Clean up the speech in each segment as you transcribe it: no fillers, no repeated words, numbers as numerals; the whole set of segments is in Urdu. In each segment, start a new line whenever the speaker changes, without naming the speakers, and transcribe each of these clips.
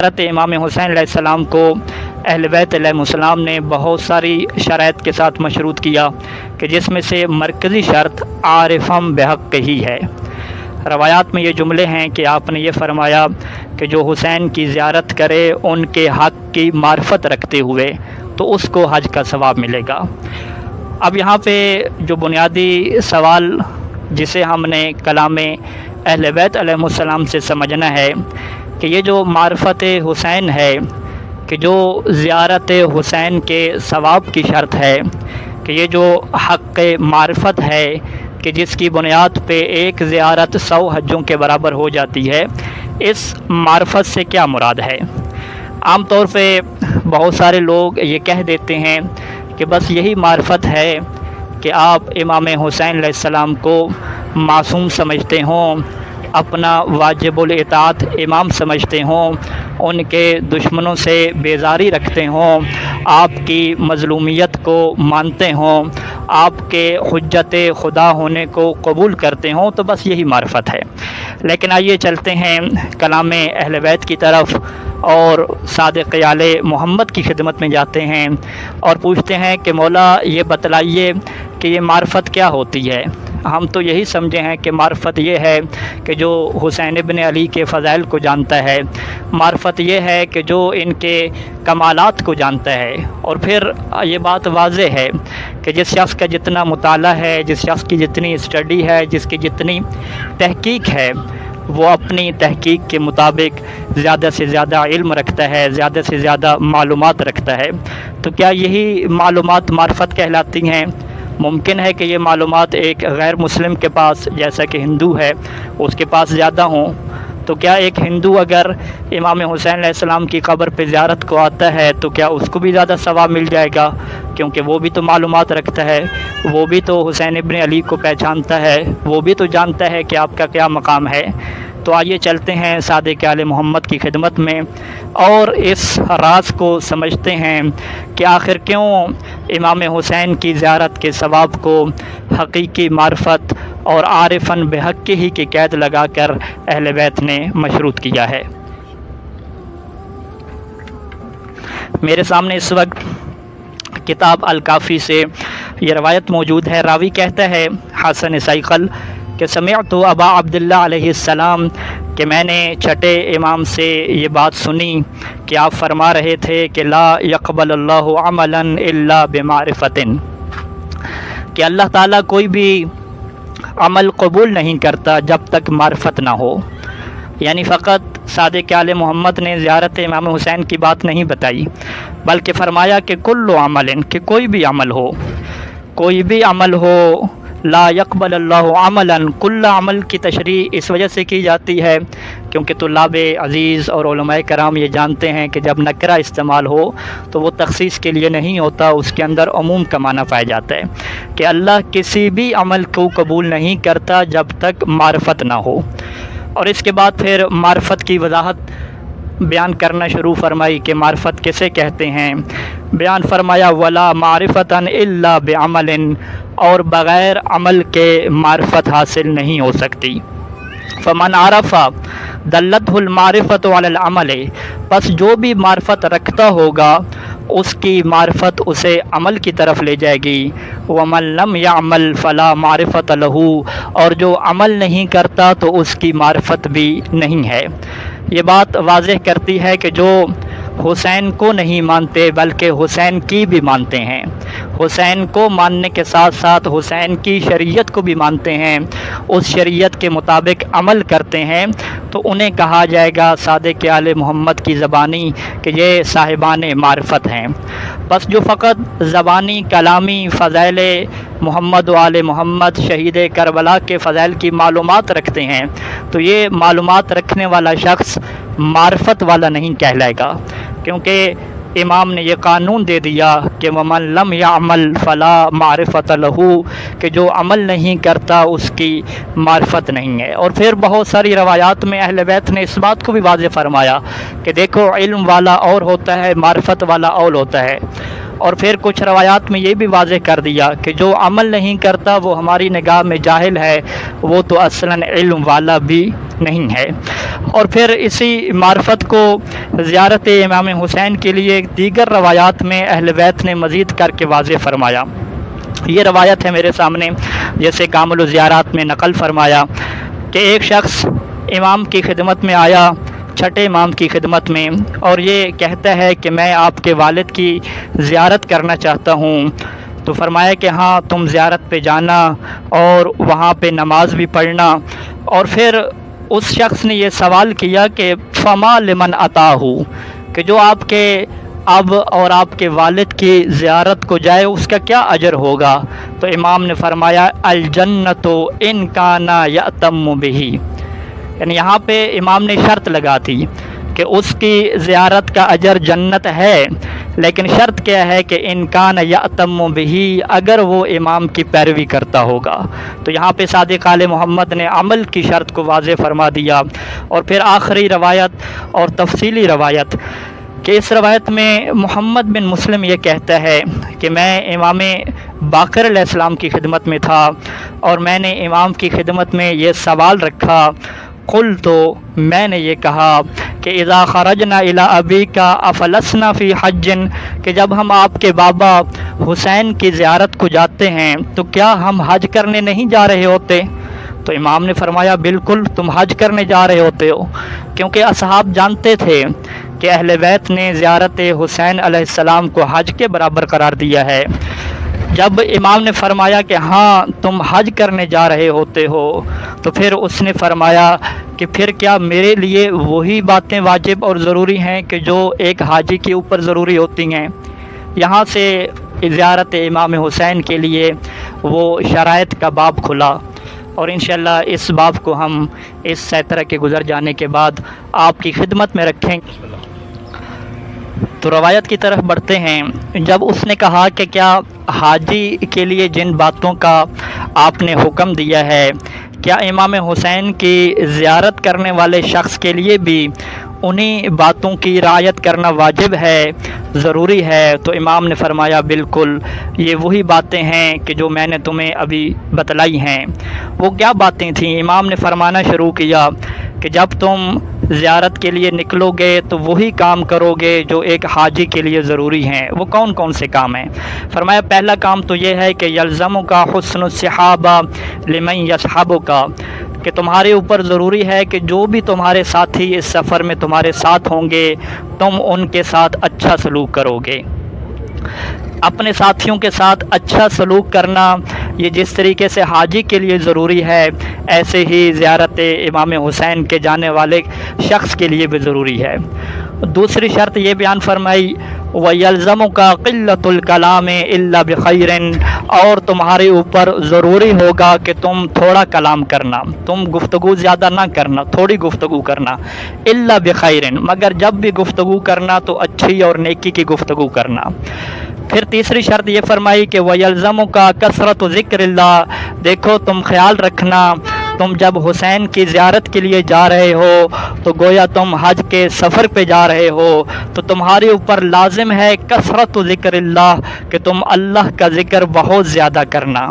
حضرت امام حسین علیہ السلام کو اہل بیت علیہ السلام نے بہت ساری شرائط کے ساتھ مشروط کیا کہ جس میں سے مرکزی شرط عارفم بحق ہی ہے۔ روایات میں یہ جملے ہیں کہ آپ نے یہ فرمایا کہ جو حسین کی زیارت کرے ان کے حق کی معرفت رکھتے ہوئے تو اس کو حج کا ثواب ملے گا۔ اب یہاں پہ جو بنیادی سوال جسے ہم نے کلام اہل بیت علیہ السلام سے سمجھنا ہے کہ یہ جو معرفت حسین ہے، کہ جو زیارت حسین کے ثواب کی شرط ہے، کہ یہ جو حق معرفت ہے کہ جس کی بنیاد پہ ایک زیارت 100 حجوں کے برابر ہو جاتی ہے، اس معرفت سے کیا مراد ہے؟ عام طور پہ بہت سارے لوگ یہ کہہ دیتے ہیں کہ بس یہی معرفت ہے کہ آپ امام حسین علیہ السلام کو معصوم سمجھتے ہوں، اپنا واجب الاطاعت امام سمجھتے ہوں، ان کے دشمنوں سے بیزاری رکھتے ہوں، آپ کی مظلومیت کو مانتے ہوں، آپ کے حجت خدا ہونے کو قبول کرتے ہوں، تو بس یہی معرفت ہے۔ لیکن آئیے چلتے ہیں کلام اہل بیت کی طرف اور صادق آل محمد کی خدمت میں جاتے ہیں اور پوچھتے ہیں کہ مولا یہ بتلائیے کہ یہ معرفت کیا ہوتی ہے؟ ہم تو یہی سمجھے ہیں کہ معرفت یہ ہے کہ جو حسین ابن علی کے فضائل کو جانتا ہے، معرفت یہ ہے کہ جو ان کے کمالات کو جانتا ہے، اور پھر یہ بات واضح ہے کہ جس شخص کا جتنا مطالعہ ہے، جس شخص کی جتنی اسٹڈی ہے، جس کی جتنی تحقیق ہے، وہ اپنی تحقیق کے مطابق زیادہ سے زیادہ علم رکھتا ہے، زیادہ سے زیادہ معلومات رکھتا ہے۔ تو کیا یہی معلومات معرفت کہلاتی ہیں؟ ممکن ہے کہ یہ معلومات ایک غیر مسلم کے پاس، جیسا کہ ہندو ہے، اس کے پاس زیادہ ہوں۔ تو کیا ایک ہندو اگر امام حسین علیہ السلام کی قبر پہ زیارت کو آتا ہے تو کیا اس کو بھی زیادہ ثواب مل جائے گا؟ کیونکہ وہ بھی تو معلومات رکھتا ہے، وہ بھی تو حسین ابن علی کو پہچانتا ہے، وہ بھی تو جانتا ہے کہ آپ کا کیا مقام ہے۔ تو آئیے چلتے ہیں صادق آل محمد کی خدمت میں اور اس راز کو سمجھتے ہیں کہ آخر کیوں امام حسین کی زیارت کے ثواب کو حقیقی معرفت اور عارفاً بحق ہی کی قید لگا کر اہل بیت نے مشروط کیا ہے۔ میرے سامنے اس وقت کتاب الکافی سے یہ روایت موجود ہے۔ راوی کہتا ہے حسن سیقل کہ سمعت ابا عبداللہ علیہ السلام، کہ میں نے چھٹے امام سے یہ بات سنی کہ آپ فرما رہے تھے کہ لا یقبل اللہ عملا الا بمعرفت، کہ اللہ تعالیٰ کوئی بھی عمل قبول نہیں کرتا جب تک معرفت نہ ہو۔ یعنی فقط صادق آل محمد نے زیارت امام حسین کی بات نہیں بتائی، بلکہ فرمایا کہ کل عمل، کہ کوئی بھی عمل ہو، کوئی بھی عمل ہو، لا یقبل اللہ عملا، کل عمل کی تشریح اس وجہ سے کی جاتی ہے کیونکہ طلاب عزیز اور علماء کرام یہ جانتے ہیں کہ جب نکرہ استعمال ہو تو وہ تخصیص کے لیے نہیں ہوتا، اس کے اندر عموم کا معنی پایا جاتا ہے کہ اللہ کسی بھی عمل کو قبول نہیں کرتا جب تک معرفت نہ ہو۔ اور اس کے بعد پھر معرفت کی وضاحت بیان کرنا شروع فرمائی کہ معرفت کسے کہتے ہیں۔ بیان فرمایا ولا معرفتا الا بعمل، اور بغیر عمل کے معرفت حاصل نہیں ہو سکتی۔ فمن عرف دلته المعرفت علی العمل، پس جو بھی معرفت رکھتا ہوگا اس کی معرفت اسے عمل کی طرف لے جائے گی۔ ومن لم يعمل فلا معرفت له، اور جو عمل نہیں کرتا تو اس کی معرفت بھی نہیں ہے۔ یہ بات واضح کرتی ہے کہ جو حسین کو نہیں مانتے بلکہ حسین کی بھی مانتے ہیں، حسین کو ماننے کے ساتھ ساتھ حسین کی شریعت کو بھی مانتے ہیں، اس شریعت کے مطابق عمل کرتے ہیں، تو انہیں کہا جائے گا صادق آل محمد کی زبانی کہ یہ صاحبان معرفت ہیں۔ بس جو فقط زبانی کلامی فضائل محمد و آل محمد، شہید کربلا کے فضائل کی معلومات رکھتے ہیں، تو یہ معلومات رکھنے والا شخص معرفت والا نہیں کہلائے گا، کیونکہ امام نے یہ قانون دے دیا کہ ومن لم یعمل فلا معرفت لہ، کہ جو عمل نہیں کرتا اس کی معرفت نہیں ہے۔ اور پھر بہت ساری روایات میں اہل بیت نے اس بات کو بھی واضح فرمایا کہ دیکھو علم والا اور ہوتا ہے، معرفت والا اور ہوتا ہے۔ اور پھر کچھ روایات میں یہ بھی واضح کر دیا کہ جو عمل نہیں کرتا وہ ہماری نگاہ میں جاہل ہے، وہ تو اصلاً علم والا بھی نہیں ہے۔ اور پھر اسی معرفت کو زیارت امام حسین کے لیے دیگر روایات میں اہل بیت نے مزید کر کے واضح فرمایا۔ یہ روایت ہے میرے سامنے، جیسے کامل الزیارات میں نقل فرمایا کہ ایک شخص امام کی خدمت میں آیا، چھٹے امام کی خدمت میں، اور یہ کہتا ہے کہ میں آپ کے والد کی زیارت کرنا چاہتا ہوں۔ تو فرمایا کہ ہاں تم زیارت پہ جانا اور وہاں پہ نماز بھی پڑھنا۔ اور پھر اس شخص نے یہ سوال کیا کہ فما لمن اتاہ، کہ جو آپ کے اب اور آپ کے والد کی زیارت کو جائے اس کا کیا اجر ہوگا؟ تو امام نے فرمایا الجنت ان کان یأتم بہ، یعنی یہاں پہ امام نے شرط لگا تھی کہ اس کی زیارت کا اجر جنت ہے، لیکن شرط کیا ہے کہ ان کان یأتم بہ، اگر وہ امام کی پیروی کرتا ہوگا۔ تو یہاں پہ صادق آل محمد نے عمل کی شرط کو واضح فرما دیا۔ اور پھر آخری روایت اور تفصیلی روایت کہ اس روایت میں محمد بن مسلم یہ کہتا ہے کہ میں امام باقر علیہ السلام کی خدمت میں تھا اور میں نے امام کی خدمت میں یہ سوال رکھا، قلت، تو میں نے یہ کہا کہ اذا خرجنا الی ابیک افلسنا فی حج، کہ جب ہم آپ کے بابا حسین کی زیارت کو جاتے ہیں تو کیا ہم حج کرنے نہیں جا رہے ہوتے؟ تو امام نے فرمایا بالکل تم حج کرنے جا رہے ہوتے ہو، کیونکہ اصحاب جانتے تھے کہ اہل بیت نے زیارت حسین علیہ السلام کو حج کے برابر قرار دیا ہے۔ جب امام نے فرمایا کہ ہاں تم حج کرنے جا رہے ہوتے ہو، تو پھر اس نے فرمایا کہ پھر کیا میرے لیے وہی باتیں واجب اور ضروری ہیں کہ جو ایک حاجی کے اوپر ضروری ہوتی ہیں؟ یہاں سے زیارت امام حسین کے لیے وہ شرائط کا باب کھلا، اور انشاءاللہ اس باب کو ہم اس سیطرہ کے گزر جانے کے بعد آپ کی خدمت میں رکھیں گے۔ تو روایت کی طرف بڑھتے ہیں۔ جب اس نے کہا کہ کیا حاجی کے لیے جن باتوں کا آپ نے حکم دیا ہے، کیا امام حسین کی زیارت کرنے والے شخص کے لیے بھی انہی باتوں کی رعایت کرنا واجب ہے، ضروری ہے؟ تو امام نے فرمایا بالکل، یہ وہی باتیں ہیں کہ جو میں نے تمہیں ابھی بتلائی ہیں۔ وہ کیا باتیں تھیں؟ امام نے فرمانا شروع کیا کہ جب تم زیارت کے لیے نکلو گے تو وہی کام کرو گے جو ایک حاجی کے لیے ضروری ہیں۔ وہ کون کون سے کام ہیں؟ فرمایا پہلا کام تو یہ ہے کہ یلزمک حسن الصحابہ لمن یصحبک، کہ تمہارے اوپر ضروری ہے کہ جو بھی تمہارے ساتھی اس سفر میں تمہارے ساتھ ہوں گے تم ان کے ساتھ اچھا سلوک کرو گے۔ اپنے ساتھیوں کے ساتھ اچھا سلوک کرنا یہ جس طریقے سے حاجی کے لیے ضروری ہے، ایسے ہی زیارت امام حسین کے جانے والے شخص کے لیے بھی ضروری ہے۔ دوسری شرط یہ بیان فرمائی وَيَلْزَمُكَ قِلَّةُ الْكَلَامِ إِلَّا بِخَيْرٍ، اور تمہارے اوپر ضروری ہوگا کہ تم تھوڑا کلام کرنا، تم گفتگو زیادہ نہ کرنا، تھوڑی گفتگو کرنا، إِلَّا بِخَيْرٍ، مگر جب بھی گفتگو کرنا تو اچھی اور نیکی کی گفتگو کرنا۔ پھر تیسری شرط یہ فرمائی کہ وَيَلْزَمُكَ كَثْرَةُ ذِكْرِ اللَّهِ، دیکھو تم خیال رکھنا تم جب حسین کی زیارت کے لیے جا رہے ہو تو گویا تم حج کے سفر پہ جا رہے ہو، تو تمہارے اوپر لازم ہے کثرت ذکر اللہ، کہ تم اللہ کا ذکر بہت زیادہ کرنا۔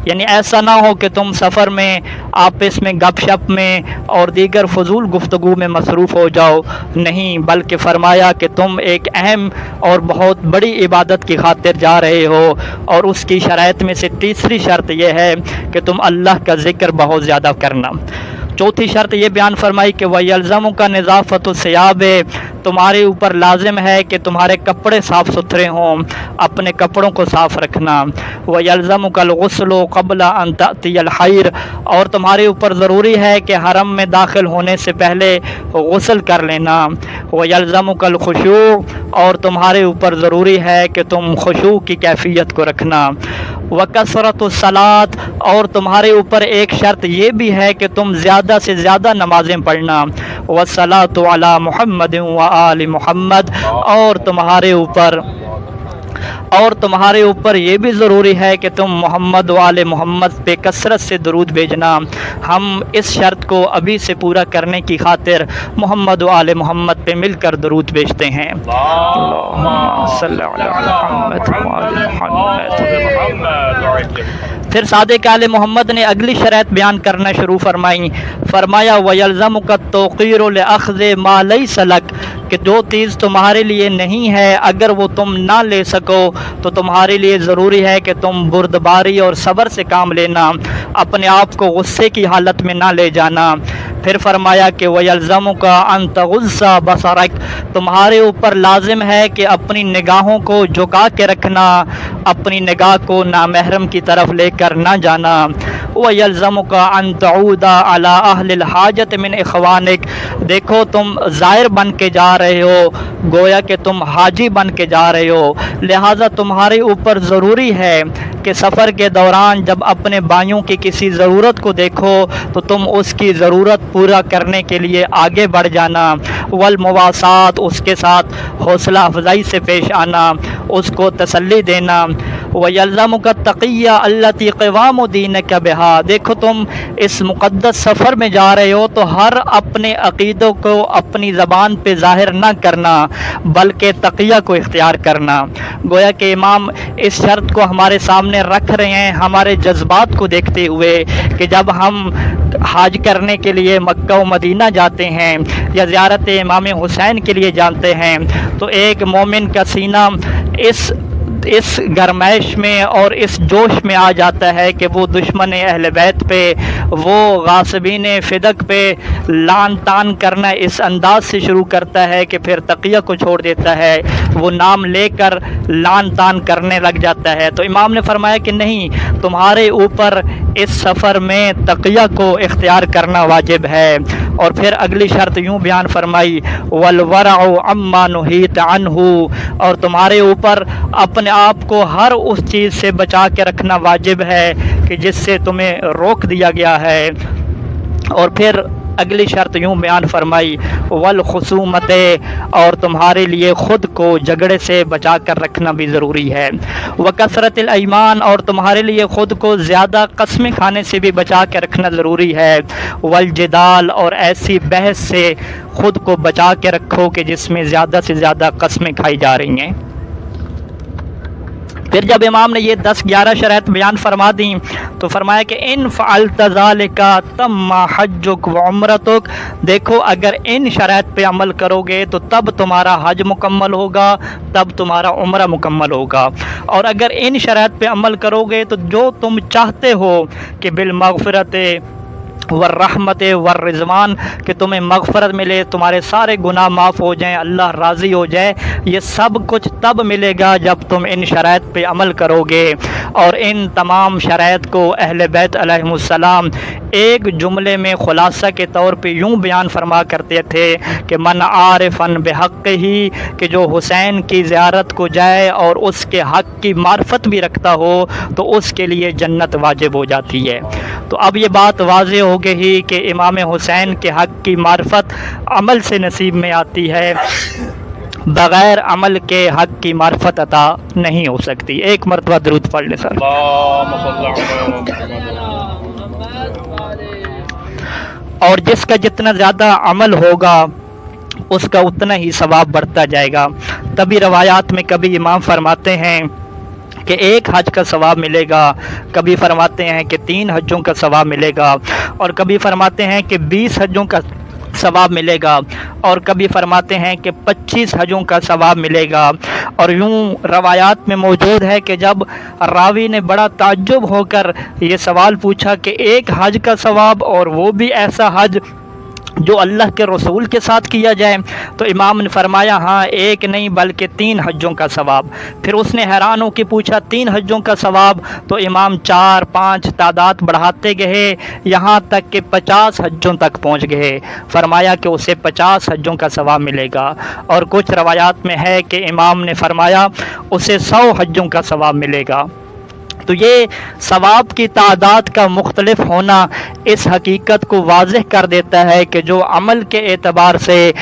یعنی ایسا نہ ہو کہ تم سفر میں آپس میں گپ شپ میں اور دیگر فضول گفتگو میں مصروف ہو جاؤ، نہیں، بلکہ فرمایا کہ تم ایک اہم اور بہت بڑی عبادت کی خاطر جا رہے ہو، اور اس کی شرائط میں سے تیسری شرط یہ ہے کہ تم اللہ کا ذکر بہت زیادہ کرنا۔ چوتھی شرط یہ بیان فرمائی کہ وَيَلْزَمُكَ نِظَافَةُ الثِّيَابِ، تمہارے اوپر لازم ہے کہ تمہارے کپڑے صاف ستھرے ہوں، اپنے کپڑوں کو صاف رکھنا۔ وَيَلْزَمُكَ الْغُسْلُ قَبْلَ أَن تَأْتِيَ الْحَيْرُ، اور تمہارے اوپر ضروری ہے کہ حرم میں داخل ہونے سے پہلے غسل کر لینا۔ وَيَلْزَمُكَ الْخُشُوعُ، اور تمہارے اوپر ضروری ہے کہ تم خشوع کی کیفیت کو رکھنا۔ وَكَثْرَةُ الصَّلَاةِ، اور تمہارے اوپر ایک شرط یہ بھی ہے کہ تم زیادہ سے زیادہ نمازیں پڑھنا۔ وَالصَّلَاةُ عَلَى مُحَمَّدٍ وَآلِ مُحَمَّدٍ، اور تمہارے اوپر اور تمہارے اوپر یہ بھی ضروری ہے کہ تم محمد و آل محمد پہ کثرت سے درود بھیجنا۔ ہم اس شرط کو ابھی سے پورا کرنے کی خاطر محمد و آل محمد پہ مل کر درود بھیجتے ہیں۔ اللہم صلی علی محمد و آل محمد۔ پھر صادق آل محمد نے اگلی شرط بیان کرنا شروع فرمائی، فرمایا وَيَلْزَمُكَ التَّوْقِيرُ لِأَخْذِ مَا لَيْسَ لَكَ، کہ جو چیز تمہارے لیے نہیں ہے اگر وہ تم نہ لے سکو تو تمہارے لیے ضروری ہے کہ تم بردباری اور صبر سے کام لینا، اپنے آپ کو غصے کی حالت میں نہ لے جانا۔ پھر فرمایا کہ وَيَلْزَمُكَ أَن تَغُضَّ بَصَرَكَ، تمہارے اوپر لازم ہے کہ اپنی نگاہوں کو جھکا کے رکھنا، اپنی نگاہ کو نامحرم کی طرف لے کر نہ جانا۔ وَيَلْزَمُكَ أَن تَعُودَ عَلَىٰ أَهْلِ الْحَاجَةِ مِنْ إِخْوَانِكَ، دیکھو تم زائر بن کے جا رہے ہو، گویا کہ تم حاجی بن کے جا رہے ہو، لہٰذا تمہارے اوپر ضروری ہے کہ سفر کے دوران جب اپنے بھائیوں کی کسی ضرورت کو دیکھو تو تم اس کی ضرورت پورا کرنے کے لیے آگے بڑھ جانا، والمواسات، اس کے ساتھ حوصلہ افزائی سے پیش آنا، اس کو تسلی دینا۔ وَيَلْزَمُكَ التَّقِيَّ الَّتِي قِوَامُ دِينِكَ بِهَا، دیکھو تم اس مقدس سفر میں جا رہے ہو تو ہر اپنے عقیدوں کو اپنی زبان پہ ظاہر نہ کرنا بلکہ تقیہ کو اختیار کرنا۔ گویا کہ امام اس شرط کو ہمارے سامنے رکھ رہے ہیں ہمارے جذبات کو دیکھتے ہوئے کہ جب ہم حج کرنے کے لیے مکہ و مدینہ جاتے ہیں یا زیارت امام حسین کے لیے جاتے ہیں تو ایک مومن کا سینہ اس گرمائش میں اور اس جوش میں آ جاتا ہے کہ وہ دشمن اہل بیت پہ، وہ غاصبین فدق پہ لعن طعن کرنا اس انداز سے شروع کرتا ہے کہ پھر تقیہ کو چھوڑ دیتا ہے، وہ نام لے کر لعن طعن کرنے لگ جاتا ہے۔ تو امام نے فرمایا کہ نہیں، تمہارے اوپر اس سفر میں تقیہ کو اختیار کرنا واجب ہے۔ اور پھر اگلی شرط یوں بیان فرمائی وَالْوَرَعُ عَمَّا نُهِيتَ عَنْهُ، اور تمہارے اوپر اپنے آپ کو ہر اس چیز سے بچا کے رکھنا واجب ہے کہ جس سے تمہیں روک دیا گیا ہے۔ اور پھر اگلی شرط یوں بیان فرمائی والخصومت، اور تمہارے لیے خود کو جھگڑے سے بچا کر رکھنا بھی ضروری ہے۔ وکثرت الایمان، اور تمہارے لیے خود کو زیادہ قسمیں کھانے سے بھی بچا کے رکھنا ضروری ہے۔ والجدال، اور ایسی بحث سے خود کو بچا کے رکھو کہ جس میں زیادہ سے زیادہ قسمیں کھائی جا رہی ہیں۔ پھر جب امام نے یہ 10-11 شرائط بیان فرما دیں تو فرمایا کہ ان فعلت ذالک تم حجک وعمرتک، دیکھو اگر ان شرائط پہ عمل کرو گے تو تب تمہارا حج مکمل ہوگا، تب تمہارا عمرہ مکمل ہوگا، اور اگر ان شرائط پہ عمل کرو گے تو جو تم چاہتے ہو کہ بالمغفرت والرحمت والرضوان، کہ تمہیں مغفرت ملے، تمہارے سارے گناہ معاف ہو جائیں، اللہ راضی ہو جائے، یہ سب کچھ تب ملے گا جب تم ان شرائط پہ عمل کرو گے۔ اور ان تمام شرائط کو اہل بیت علیہم السلام ایک جملے میں خلاصہ کے طور پہ یوں بیان فرما کرتے تھے کہ من عارفن بحق ہی، کہ جو حسین کی زیارت کو جائے اور اس کے حق کی معرفت بھی رکھتا ہو تو اس کے لیے جنت واجب ہو جاتی ہے۔ تو اب یہ بات واضح ہو گئی کہ امام حسین کے حق کی معرفت عمل سے نصیب میں آتی ہے، بغیر عمل کے حق کی معرفت عطا نہیں ہو سکتی۔ ایک مرتبہ درود پڑھ لیں سر۔ اور جس کا جتنا زیادہ عمل ہوگا اس کا اتنا ہی ثواب بڑھتا جائے گا۔ تبھی روایات میں کبھی امام فرماتے ہیں کہ 1 حج کا ثواب ملے گا، کبھی فرماتے ہیں کہ 3 حجوں کا ثواب ملے گا، اور کبھی فرماتے ہیں کہ 20 حجوں کا ثواب ملے گا، اور کبھی فرماتے ہیں کہ 25 حجوں کا ثواب ملے گا۔ اور یوں روایات میں موجود ہے کہ جب راوی نے بڑا تعجب ہو کر یہ سوال پوچھا کہ 1 حج کا ثواب اور وہ بھی ایسا حج جو اللہ کے رسول کے ساتھ کیا جائے، تو امام نے فرمایا ہاں 1 نہیں بلکہ 3 حجوں کا ثواب۔ پھر اس نے حیران ہو کے پوچھا 3 حجوں کا ثواب، تو امام 4 5 تعداد بڑھاتے گئے یہاں تک کہ 50 حجوں تک پہنچ گئے۔ فرمایا کہ اسے 50 حجوں کا ثواب ملے گا، اور کچھ روایات میں ہے کہ امام نے فرمایا اسے 100 حجوں کا ثواب ملے گا۔ تو یہ ثواب کی تعداد کا مختلف ہونا اس حقیقت کو واضح کر دیتا ہے کہ جو عمل کے اعتبار سے،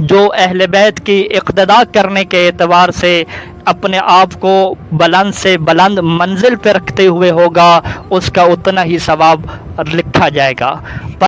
جو اہل بیت کی اقتداء کرنے کے اعتبار سے اپنے آپ کو بلند سے بلند منزل پہ رکھتے ہوئے ہوگا، اس کا اتنا ہی ثواب لکھا جائے گا۔